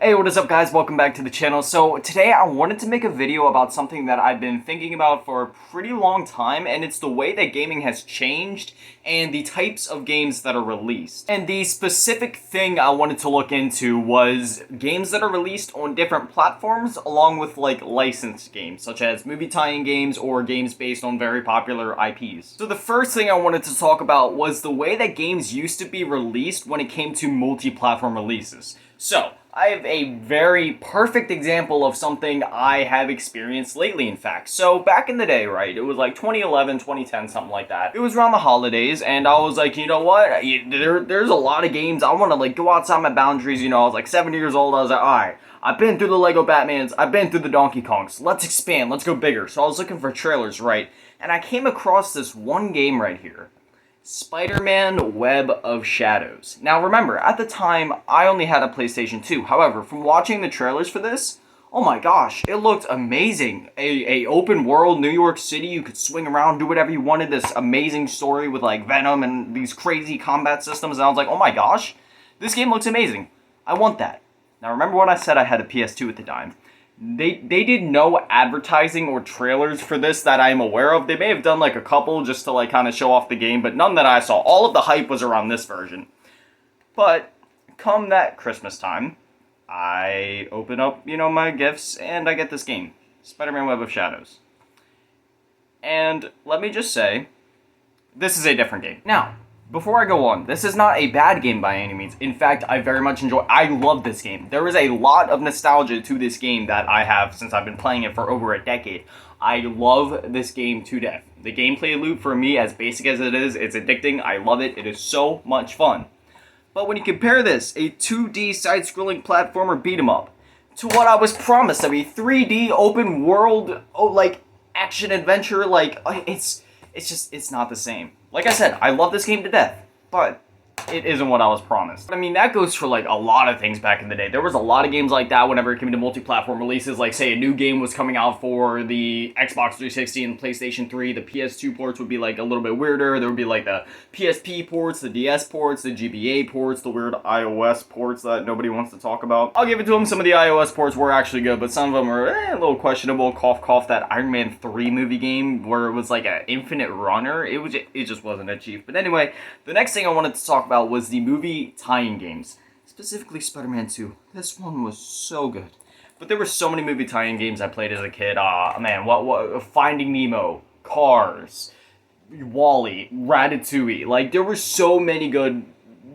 Hey, what is up guys? Welcome back to the channel. So today I wanted to make a video about something that I've been thinking about for a pretty long time, and it's the way that gaming has changed and the types of games that are released. And the specific thing I wanted to look into was games that are released on different platforms along with like licensed games such as movie tie-in games or games based on very popular IPs. So the first thing I wanted to talk about was the way that games used to be released when it came to multi-platform releases. So I have a very perfect example of something I have experienced lately, in fact. So back in the day, right, it was like 2011, 2010, something like that. It was around the holidays, and I was like, you know what, there's a lot of games, I want to like go outside my boundaries, I was like 7 years old, I was like, alright, I've been through the Lego Batmans, I've been through the Donkey Kongs, let's expand, let's go bigger. So I was looking for trailers, right, and I came across this one game right here. SpiderMan Web of Shadows. Now remember, at the time, I only had a PlayStation 2. However, from watching the trailers for this, oh my gosh, it looked amazing. A open world New York City, you could swing around, do whatever you wanted, this amazing story with like Venom and these crazy combat systems, and I was like, oh my gosh, this game looks amazing. I want that. Now remember when I said I had a PS2 at the time. They did no advertising or trailers for this that I'm aware of. They may have done like a couple just to like kind of show off the game, but none that I saw. All of the hype was around this version. But come that Christmas time, I open up, my gifts and I get this game, Spider-Man Web of Shadows. And let me just say, this is a different game. Now, before I go on, this is not a bad game by any means. In fact, I very much I love this game. There is a lot of nostalgia to this game that I have since I've been playing it for over a decade. I love this game to death. The gameplay loop for me, as basic as it is, it's addicting. I love it. It is so much fun. But when you compare this, a 2D side-scrolling platformer beat-em-up, to what I was promised of a 3D open world, action adventure, it's not the same. Like I said, I love this game to death, but it isn't what I was promised. I mean, that goes for like a lot of things back in the day. There was a lot of games like that whenever it came to multi-platform releases, like say a new game was coming out for the Xbox 360 and PlayStation 3, the PS2 ports would be like a little bit weirder. There would be like the PSP ports, the DS ports, the GBA ports, the weird iOS ports that nobody wants to talk about. I'll give it to them, some of the iOS ports were actually good, but some of them are a little questionable. Cough cough, that Iron Man 3 movie game where it was like an infinite runner, it just wasn't achieved. But anyway, the next thing I wanted to talk about was the movie tie-in games, specifically Spider-Man 2. This one was so good. But there were so many movie tie-in games I played as a kid. Man, what Finding Nemo, Cars, WALL-E, Ratatouille. Like, there were so many good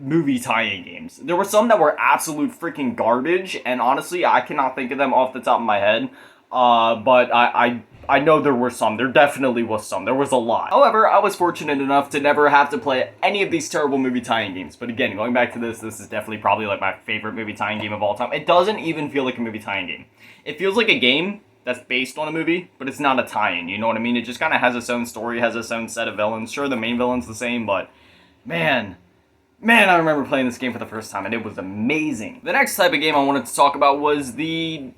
movie tie-in games. There were some that were absolute freaking garbage, and honestly, I cannot think of them off the top of my head. But I know there were some. There definitely was some. There was a lot. However, I was fortunate enough to never have to play any of these terrible movie tie-in games. But again, going back to this is definitely probably like my favorite movie tie-in game of all time. It doesn't even feel like a movie tie-in game. It feels like a game that's based on a movie, but it's not a tie-in, you know what I mean? It just kind of has its own story, has its own set of villains. Sure, the main villain's the same, but man, I remember playing this game for the first time, and it was amazing. The next type of game I wanted to talk about was the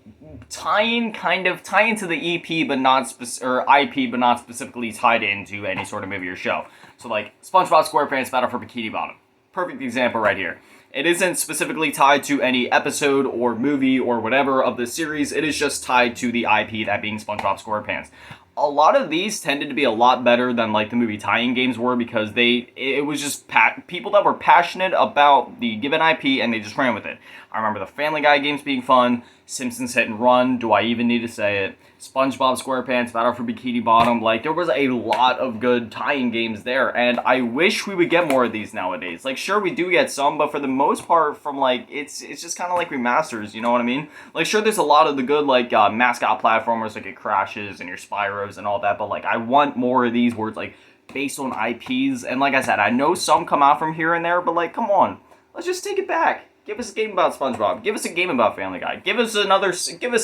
tie-in to the EP, but not IP, but not specifically tied into any sort of movie or show. So like SpongeBob SquarePants Battle for Bikini Bottom. Perfect example right here. It isn't specifically tied to any episode or movie or whatever of the series. It is just tied to the IP, that being SpongeBob SquarePants. A lot of these tended to be a lot better than like the movie tie-in games were, because it was just people that were passionate about the given IP and they just ran with it. I remember the Family Guy games being fun, Simpsons Hit and Run, do I even need to say it, SpongeBob SquarePants, Battle for Bikini Bottom. Like, there was a lot of good tie-in games there, and I wish we would get more of these nowadays. Like, sure, we do get some, but for the most part, from like, it's just kind of like remasters, you know what I mean? Like, sure, there's a lot of the good, like, mascot platformers, like it Crashes and your Spyros and all that, but like, I want more of these where it's like based on IPs. And like I said, I know some come out from here and there, but like, come on, let's just take it back. Give us a game about SpongeBob. Give us a game about Family Guy. Give us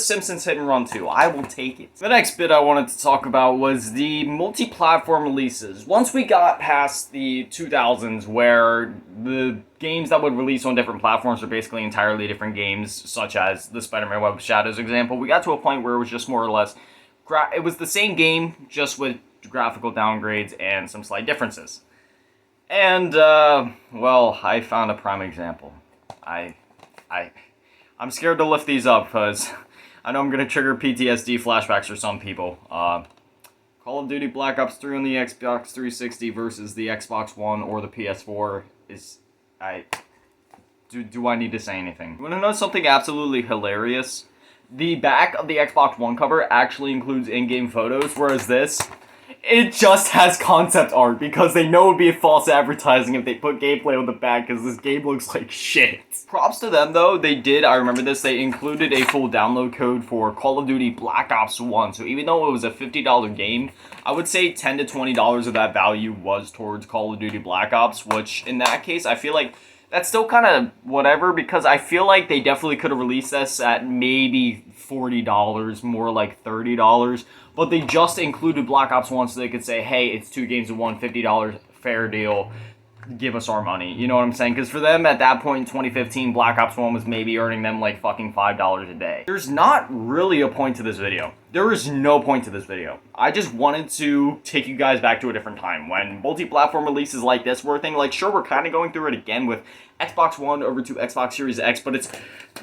Simpsons Hit and Run 2. I will take it. The next bit I wanted to talk about was the multi-platform releases. Once we got past the 2000s, where the games that would release on different platforms are basically entirely different games, such as the Spider-Man Web of Shadows example, we got to a point where it was just more or less, it was the same game, just with graphical downgrades and some slight differences. And, well, I found a prime example. I'm I'm scared to lift these up because I know I'm going to trigger PTSD flashbacks for some people. Call of Duty Black Ops 3 on the Xbox 360 versus the Xbox One or the PS4 is... Do I need to say anything? You want to know something absolutely hilarious? The back of the Xbox One cover actually includes in-game photos, whereas this, it just has concept art because they know it would be false advertising if they put gameplay on the back because this game looks like shit. Props to them though, they did, I remember this, they included a full download code for Call of Duty Black Ops 1. So even though it was a $50 game, I would say $10 to $20 of that value was towards Call of Duty Black Ops, which in that case, I feel like that's still kind of whatever because I feel like they definitely could have released this at maybe $40, more like $30. But they just included Black Ops 1 so they could say, hey, it's 2 games in one, $50, fair deal. Give us our money. You know what I'm saying? Because for them, at that point in 2015, Black Ops 1 was maybe earning them like fucking $5 a day. There's not really a point to this video. There is no point to this video. I just wanted to take you guys back to a different time. When multi-platform releases like this were a thing, like, sure, we're kind of going through it again with Xbox One over to Xbox Series X, but it's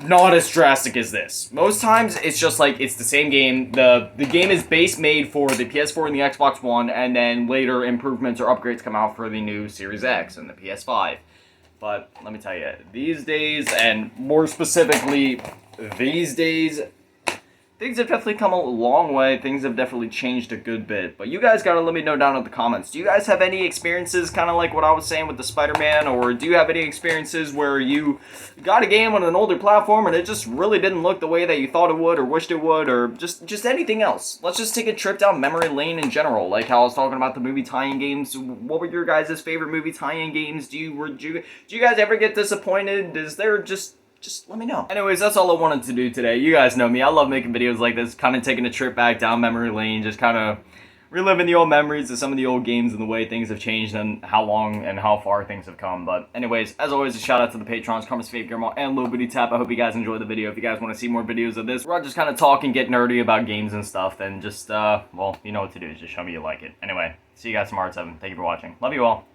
not as drastic as this. Most times, it's just like, it's the same game. The game is base made for the PS4 and the Xbox One, and then later improvements or upgrades come out for the new Series X and the PS5. But let me tell you, these days, and more specifically, these days, things have definitely come a long way. Things have definitely changed a good bit. But you guys gotta let me know down in the comments. Do you guys have any experiences kind of like what I was saying with the Spider-Man? Or do you have any experiences where you got a game on an older platform and it just really didn't look the way that you thought it would or wished it would? Or just anything else? Let's just take a trip down memory lane in general. Like how I was talking about the movie tie-in games. What were your guys' favorite movie tie-in games? Do you guys ever get disappointed? Is there just let me know. Anyways, that's all I wanted to do today. You guys know me. I love making videos like this, kind of taking a trip back down memory lane, just kind of reliving the old memories of some of the old games and the way things have changed and how long and how far things have come. But anyways, as always, a shout out to the patrons, Fav Grandma and Lil Bootytap. I hope you guys enjoyed the video. If you guys want to see more videos of this, where I just kind of talk and get nerdy about games and stuff, then just, well, you know what to do. Just show me you like it. Anyway, see you guys tomorrow at 7. Thank you for watching. Love you all.